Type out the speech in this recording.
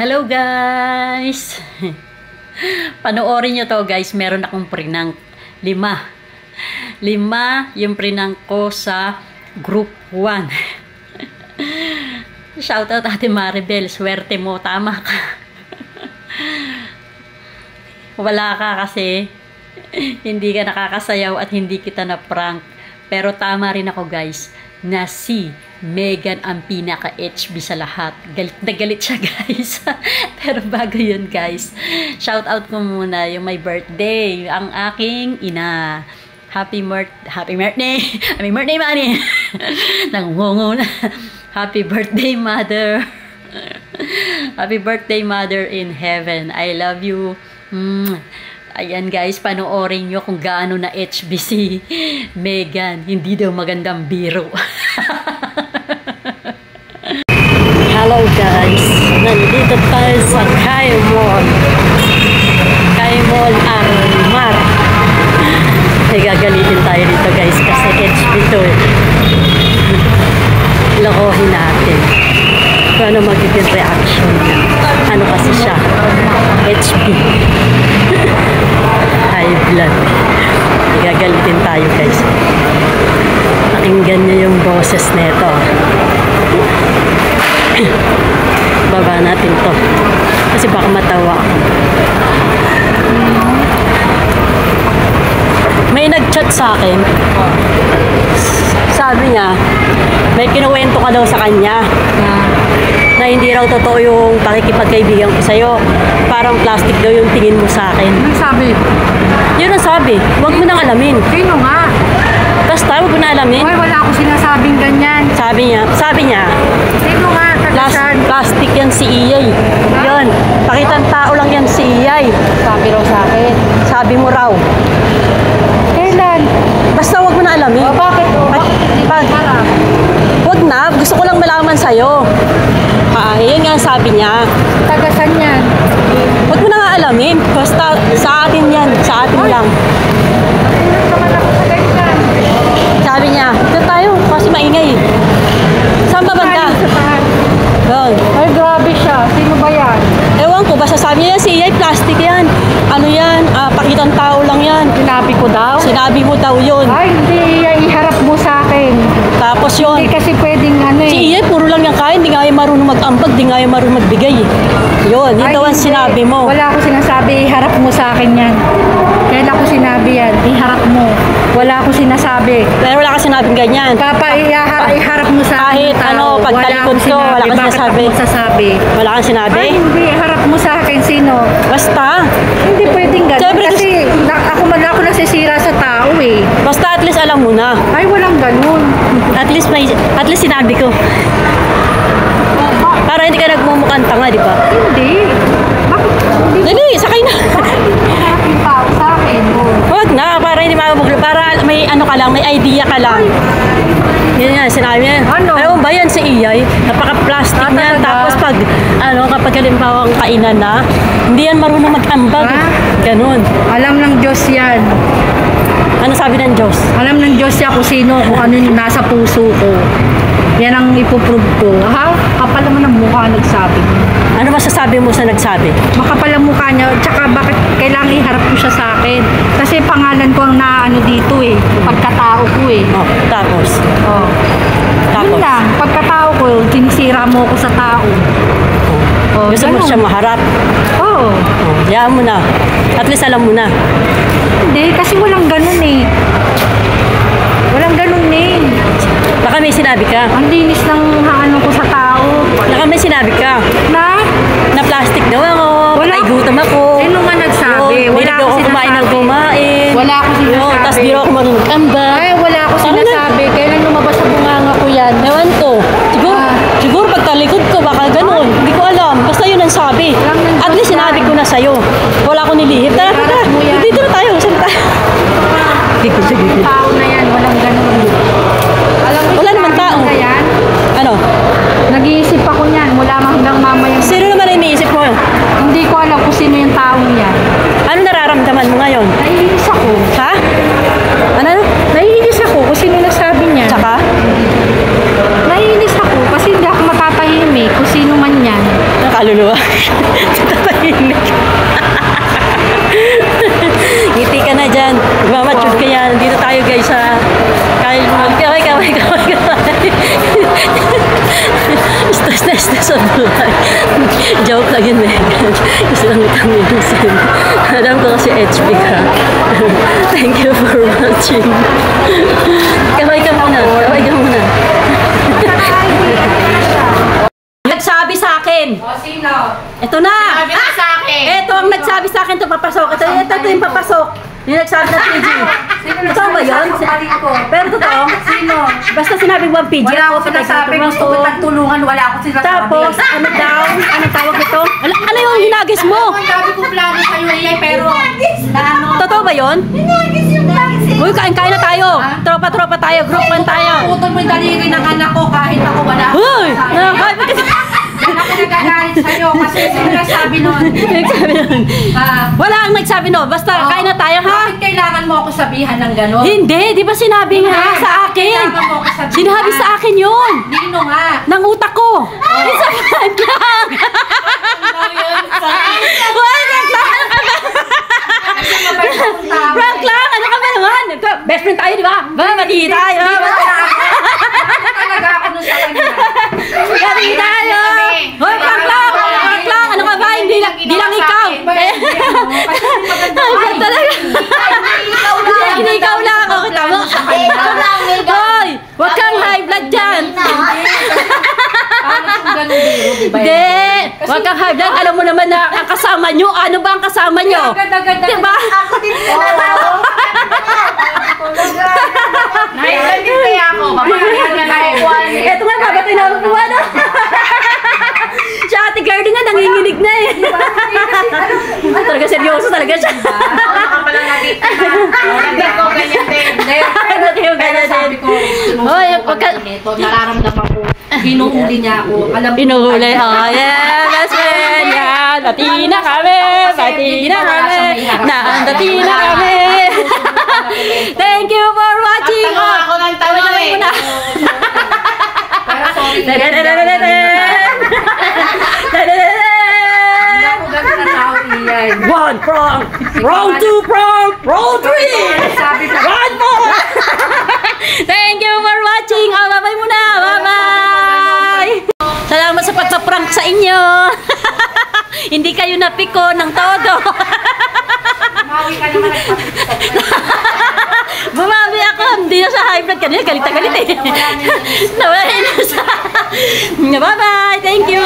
Hello guys! Panoorin nyo to guys, meron akong prank. 5 yung prank ko sa group 1. Shoutout Ate Maribel, swerte mo, tama ka. Wala ka kasi hindi ka nakakasayaw at hindi kita na prank. Pero tama rin ako guys, na si Megan ang pinaka-HB sa lahat. Galit na galit siya guys. Pero bago yun guys, shout out ko muna yung my birthday, ang aking ina. Happy birthday Manny. Nangungo na. Happy birthday mother. Happy birthday mother in heaven. I love you. Ayan guys, panoorin nyo kung gaano na HB si Megan. Hindi daw magandang biro. Hello guys, nandito tayo sa Kai Mall. Kai Mall Armar. Gagalitin tayo dito guys kasi HB to eh. Lokohin natin kung ano magiging reaction niya. Ano kasi siya, HB. High blood. Gagalitin tayo guys. Pakinggan niyo yung boses nito. Baba natin to kasi baka matawa ako. May nag-chat sa akin. Sabi niya may kinuwento ka daw sa kanya na hindi raw totoo yung pakikipagkaibigan ko sa'yo. Parang plastic daw yung tingin mo sa akin. Ano sabi? Yun ang sabi. Huwag mo nang alamin. Sino nga? Basta huwag mo na alamin. Ay, wala akong sinasabing ganyan. Sabi niya Sino nga? plastic yan si Iyay. Yun. Pakitang tao lang yan si Iyay. Sabi raw sa akin. Sabi mo raw. Kailan? Basta huwag mo na alamin. O, bakit? Huwag na. Gusto ko lang malaman sa'yo. Yun nga sabi niya. Tagasan yan. Huwag mo na nga alamin. Basta sa atin yan. Sa atin lang. Tulad naman ako sa ganyan. Sabi niya, ito tayo kasi maingay. Saan ba banda? Doon. Ay, grabe siya. Sino ba yan? Ewan ko, basta sabi niya si Iyay, plastic yan. Ano yan? Pakitang tao lang yan. Sinabi ko daw? Sinabi mo daw yun. Ay, hindi. Iharap mo sa akin. Tapos yun. Hindi kasi pwedeng ano eh. Si Iyay, puro lang yung kain. Hindi nga yung marunong mag-ambag. Hindi nga yung marunong magbigay. Yun, yun daw ang sinabi mo. Wala ako sinasabi. Iharap mo sa akin yan. Kailan ko sinabi yan? Iharap mo. Wala ako sinasabi. Pero wala ka sinabing ganyan. Iharap mo sa akin. Kahit ano, pagtalikod ko, wala kang sinasabi. Bakit ako sasabi? Wala kang sinabi? Ay, hindi. Harap mo sa akin. Sino? Basta. Hindi pwedeng ganun. Siyempre, Kasi ako nasisira sa tao eh. Basta at least alam mo na. Ay, walang ganun. At least sinabi ko. Para hindi ka nagmumukhang tanga, di ba? Hindi. Bakit? Dali, sakay na. Harap yung tao sa akin. Huwag na, para hindi mabuglo. Para may ano ka lang, may idea ka lang. Yun nga, sinabi niya. Ano? Alam mo ba yan si Iyay? Napaka-plastic niya. Tapos kapag halimbawa ang kainan na, hindi yan marunong mag-ambag. Ganun. Alam ng Diyos yan. Ano sabi ng Diyos? Alam ng Diyos yan kung sino, kung ano yung nasa puso ko. Yan ang ipuprove ko. Ha? Kapal naman ang mukha nagsabi. Ano masasabi mo sa nagsabi? Makapal ang mukha niya. Tsaka bakit kailangan iharap ko siya sa akin? Kasi pangalan ko ang naano dito eh. Pagkatao ko eh. Oh, tapos? Oh. Tapos? Yun lang. Pagkatao ko, sinisira mo ko sa tao. Oh, Gusto mo ganun. siya maharap? Oo. Oh, hayaan mo na. At least alam mo na. Hindi, kasi walang ganun eh. Walang ganun eh. Baka may sinabi ka. Ang linis ng ano ko sa tao. Baka may sinabi ka. Na plastic daw ako. Wala. May gutom ako. Sino nga nagsabi? Wala ako kumain ng kumain. Wala ako sinasabi. Tapos di ako marunong ambag. Ay, wala ako sinasabi. Kailan lumabas sa bunganga ko yan? Ewan ko. Siguro pagtalikod ko, baka ganun. Hindi ko alam. Basta yun ang sabi. At least sinabi ko na sa'yo. Wala akong nilihip. Tara. Dito na tayo. Saan tayo? Sige. Tao na yan. Walang ganun. Alam mo, Wala naman tao. Yan? Ano? Nag-iisip ako niyan. Mula hanggang mamaya. Sino naman ang iniisip mo? Hindi ko alam kung sino yung tao niya. Ano nararamdaman mo ngayon? Naiinis ako. Ha? Ano? Naiinis ako kung sino nagsabi niya. Tsaka? Naiinis ako kasi hindi ako matatahimik kung sino man yan. kaluluwa. Tatahimik. Ngiti ka na dyan. Magmamature ka yan. Dito tayo guys sa... Kaway. Stress ang buhay. Joke lang yun eh. Gusto lang itang minusin. Alam ko kasi HB ka. Thank you for watching. Kaway ka muna. Nagsabi sa akin. O, sino? Ito na. Sabi na sa akin. Ito ang nagsabi sa akin ito papasok. Ito yung papasok. Yung nagsabi na PG. Totoo ba yun? Pero totoo? Sino? Basta sinabi mo ang PG. Wala ako sinasabi. Gusto ko tulungan. Wala ako sinasabi. Tapos, ano daw? Ano tawag ito? Ano yung hinagis mo? Ang sabi ko plano sa'yo eh, pero na ano? Totoo ba yun? Uy, kain na tayo. Tropa tayo. Group 1 tayo. Putol mo yung daliri ng anak ko kahit ako wala. Uy! Yan ako nagagalit sa'yo kasi sino nagsabi nun? Nagsabi nun. Wala ang nagsabi no. Basta kain na tayo, ha? Bakit kailangan mo ako sabihan ng gano'n? Hindi. Di ba sinabi nga sa akin? Kailangan mo ako sabihan. Sinabi sa akin yun. Nino nga. Nang utak ko. Isa prank lang. Prank lang. Ano ka ba naman? Best friend tayo, di ba? Mati tayo. Talaga ako nun sa kanya. Mati tayo. Hoy, prank lang. Ano ka ba? Hindi lang ikaw. Talaga. Hindi ikaw lang. Ako tama. Hoy, wag kang high blood dyan. Hindi. Wag kang high blood. Alam mo naman na ang kasama nyo. Ano ba ang kasama nyo? Diba? Ako din po. Nailan din kaya ako. Papakayan na nakukuhan. Eto nga, babatay na ako na. Siya, Ate Gardy nga, nanginginig na eh. Talaga seryoso talaga siya. Ako ka pala nabiktima. Hindi ko ganyan din. Hindi ko ganyan din. Hoy, nararamdaman ko. Hinuhuli niya ako. Alam ko. Inuhuli. Oh, yeah, best friend. Yan, bati na kami. Nandati na kami. Thank you for watching. Tawa ako ng tawa eh. Pero sorry. Hindi ako ganun na tao iyan. One prank, round 2 prank, round 3. Sabi ko. One more. Thank you for watching. Oh, bye-bye muna. Bye-bye. Salamat sa pagpa-prank sa inyo. Hindi kayo napiko ng todo. Mawi ka naman Bumabi ako. Hindi na sa high blood kanina. Galit na galit eh. Nawala na sa... Bye-bye. Thank you.